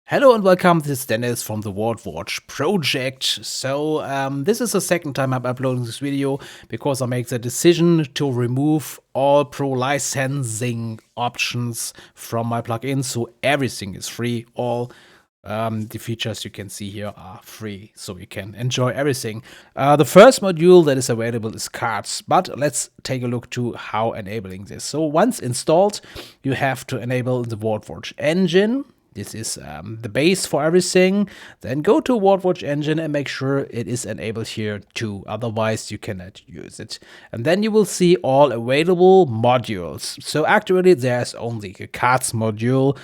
Hello and welcome, this is Dennis from the VaultForge project. This is the second time I'm uploading this video because I make the decision to remove all pro licensing options from my plugin, so everything is free. All the features you can see here are free, so you can enjoy everything. The first module that is available is cards, but let's take a look to how enabling this. So once installed, you have to enable the VaultForge Engine. This is the base for everything. Then go to VaultForge Engine and make sure it is enabled here too. Otherwise, you cannot use it. And then you will see all available modules. So actually, there's only a cards module.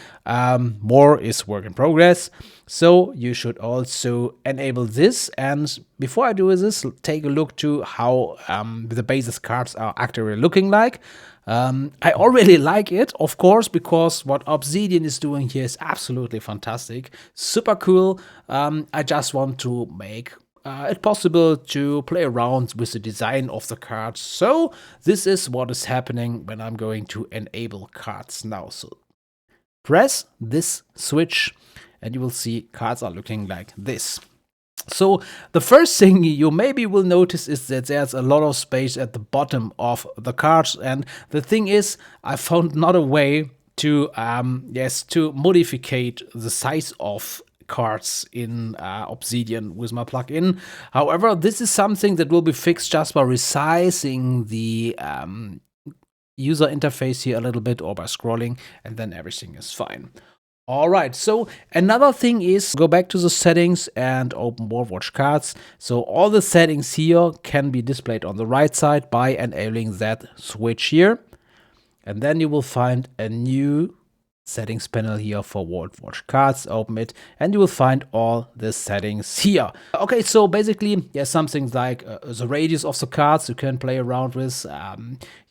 More is work in progress. So you should also enable this. And before I do this, take a look to how the basis cards are actually looking like. I already like it, of course, because what Obsidian is doing here is absolutely fantastic, super cool. I just want to make it possible to play around with the design of the cards. So this is what is happening when I'm going to enable cards now. So press this switch and you will see cards are looking like this. So the first thing you maybe will notice is that there's a lot of space at the bottom of the cards, and the thing is, I found not a way to to modify the size of cards in Obsidian with my plugin. However, this is something that will be fixed just by resizing the user interface here a little bit or by scrolling, and then everything is fine. Alright, so another thing is go back to the settings and open VaultForge cards. So all the settings here can be displayed on the right side by enabling that switch here. And then you will find a new settings panel here for VaultForge cards. Open it and you will find all the settings here. Okay, so basically there's something like the radius of the cards you can play around with.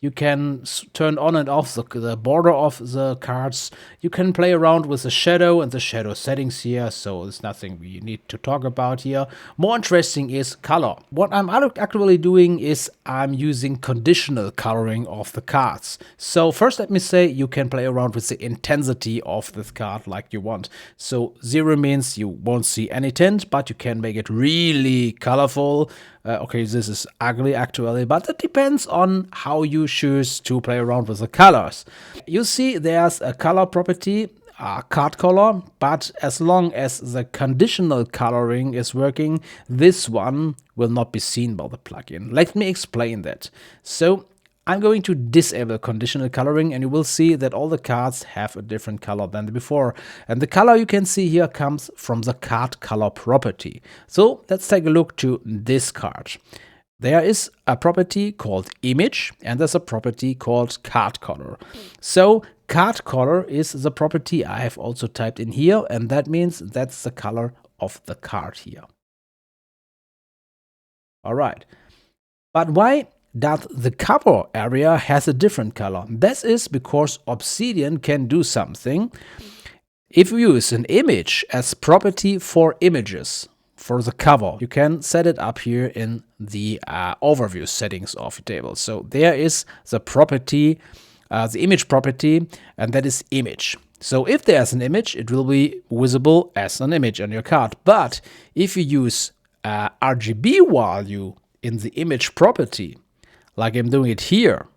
You can turn on and off the border of the cards. You can play around with the shadow and the shadow settings here, so there's nothing we need to talk about here. More interesting is color. What I'm actually doing is I'm using conditional coloring of the cards. So first let me say you can play around with the intensity of this card like you want. So 0 means you won't see any tint, but you can make it really colorful. Okay, this is ugly actually, but it depends on how you choose to play around with the colors. You see there's a color property, card color, but as long as the conditional coloring is working, this one will not be seen by the plugin. Let me explain that. So I'm going to disable conditional coloring and you will see that all the cards have a different color than before. And the color you can see here comes from the card color property. So let's take a look to this card. There is a property called image and there's a property called card color. So card color is the property I have also typed in here, and that means that's the color of the card here. All right. But why does the cover area has a different color? This is because Obsidian can do something. If you use an image as property for images for the cover, you can set it up here in the overview settings of the table. So there is the property, the image property, and that is image. So if there's an image, it will be visible as an image on your card. But if you use RGB value in the image property, like I'm doing it here,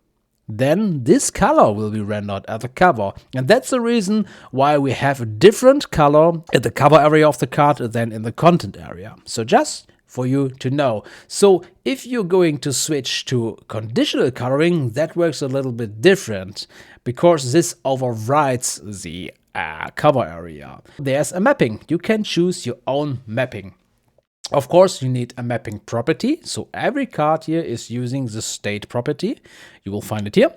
then this color will be rendered at the cover. And that's the reason why we have a different color at the cover area of the card than in the content area. So just for you to know. So if you're going to switch to conditional coloring, that works a little bit different because this overrides the cover area. There's a mapping. You can choose your own mapping. Of course, you need a mapping property. So every card here is using the state property. You will find it here.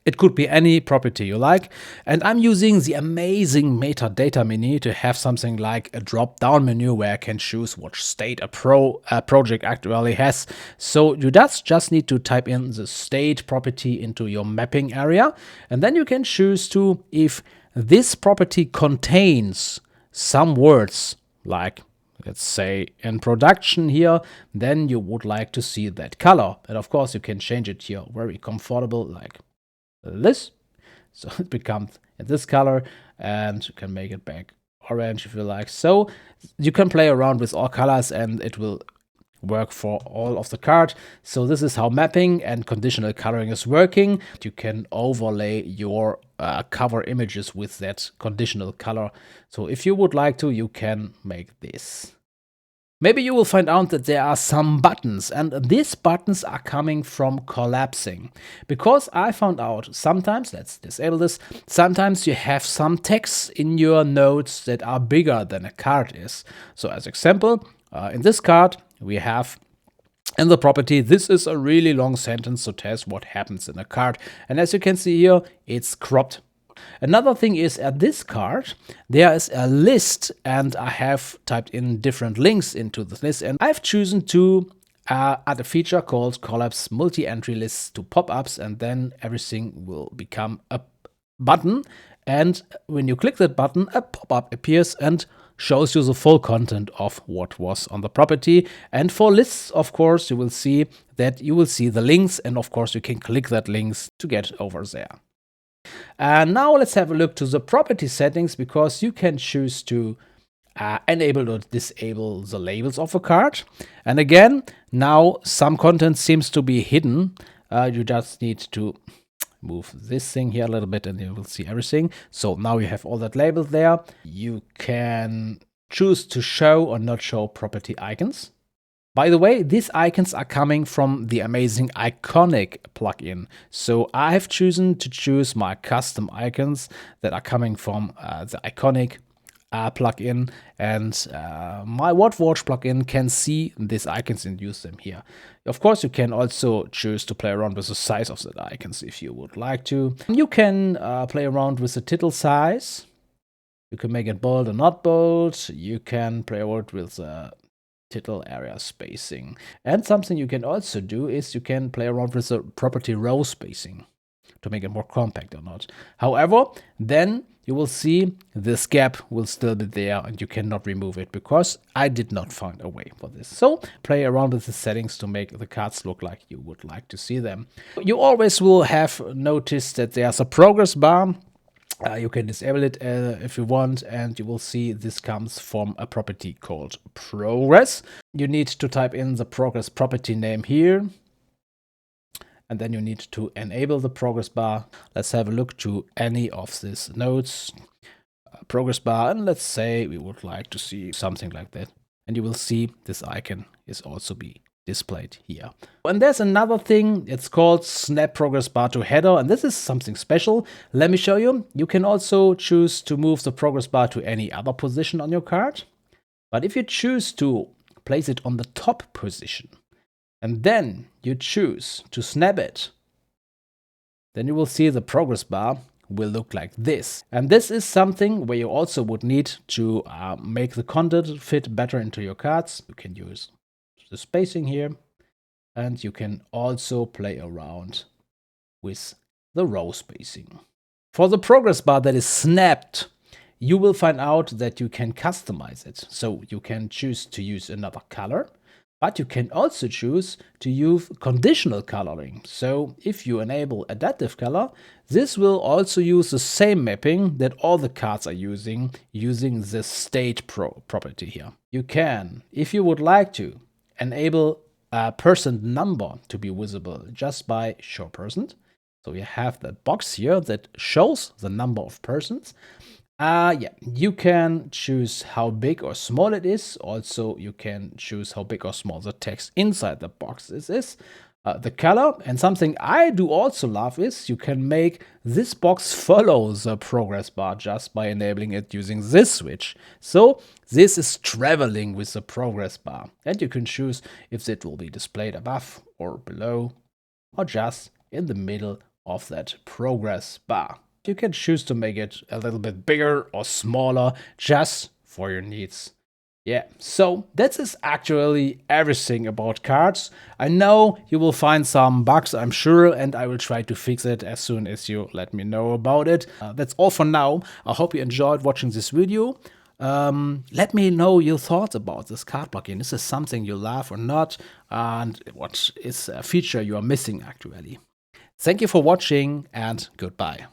It could be any property you like. And I'm using the amazing metadata menu to have something like a drop-down menu where I can choose what state a project actually has. So you just need to type in the state property into your mapping area. And then you can choose to, if this property contains some words like, let's say in production here, then you would like to see that color. And of course you can change it here very comfortable like this. So it becomes in this color and you can make it back orange if you like. So you can play around with all colors and it will work for all of the card. So this is how mapping and conditional coloring is working. You can overlay your cover images with that conditional color. So if you would like to, you can make this. Maybe you will find out that there are some buttons, and these buttons are coming from collapsing. Because I found out sometimes, let's disable this, sometimes you have some text in your nodes that are bigger than a card is. So as example, in this card, we have in the property, this is a really long sentence to test what happens in a card. And as you can see here, it's cropped. Another thing is at this card, there is a list and I have typed in different links into this list and I've chosen to add a feature called collapse multi-entry lists to pop-ups, and then everything will become a button. And when you click that button, a pop-up appears and shows you the full content of what was on the property. And for lists, of course, you will see the links, and of course you can click that links to get over there. And now let's have a look to the property settings, because you can choose to enable or disable the labels of a card. And again, now some content seems to be hidden. You just need to move this thing here a little bit and you will see everything. So now you have all that labeled there. You can choose to show or not show property icons. By the way, these icons are coming from the amazing Iconic plugin. So I have chosen to choose my custom icons that are coming from the Iconic plugin, and my VaultForge plugin can see these icons and use them here. Of course, you can also choose to play around with the size of the icons if you would like to. You can play around with the title size. You can make it bold or not bold. You can play around with the title area spacing. And something you can also do is you can play around with the property row spacing to make it more compact or not. However, then you will see this gap will still be there and you cannot remove it because I did not find a way for this. So play around with the settings to make the cards look like you would like to see them. You always will have noticed that there's a progress bar. You can disable it if you want, and you will see this comes from a property called progress. You need to type in the progress property name here, and then you need to enable the progress bar. Let's have a look to any of these nodes, progress bar, and let's say we would like to see something like that. And you will see this icon is also be displayed here. And there's another thing, it's called snap progress bar to header, and this is something special. Let me show you. You can also choose to move the progress bar to any other position on your card. But if you choose to place it on the top position, and then you choose to snap it, then you will see the progress bar will look like this. And this is something where you also would need to make the content fit better into your cards. You can use the spacing here, and you can also play around with the row spacing. For the progress bar that is snapped, you will find out that you can customize it. So you can choose to use another color, but you can also choose to use conditional coloring. So if you enable adaptive color, this will also use the same mapping that all the cards are using the state property here. You can, if you would like to, enable a person number to be visible just by show person. So you have that box here that shows the number of persons. You can choose how big or small it is. Also, you can choose how big or small the text inside the box is. The color, and something I do also love is you can make this box follow the progress bar just by enabling it using this switch. So this is traveling with the progress bar, and you can choose if it will be displayed above or below or just in the middle of that progress bar. You can choose to make it a little bit bigger or smaller just for your needs. Yeah, so that is actually everything about cards. I know you will find some bugs, I'm sure, and I will try to fix it as soon as you let me know about it. That's all for now. I hope you enjoyed watching this video. Let me know your thoughts about this card plugin. Is this something you love or not? And what is a feature you are missing actually? Thank you for watching, and goodbye.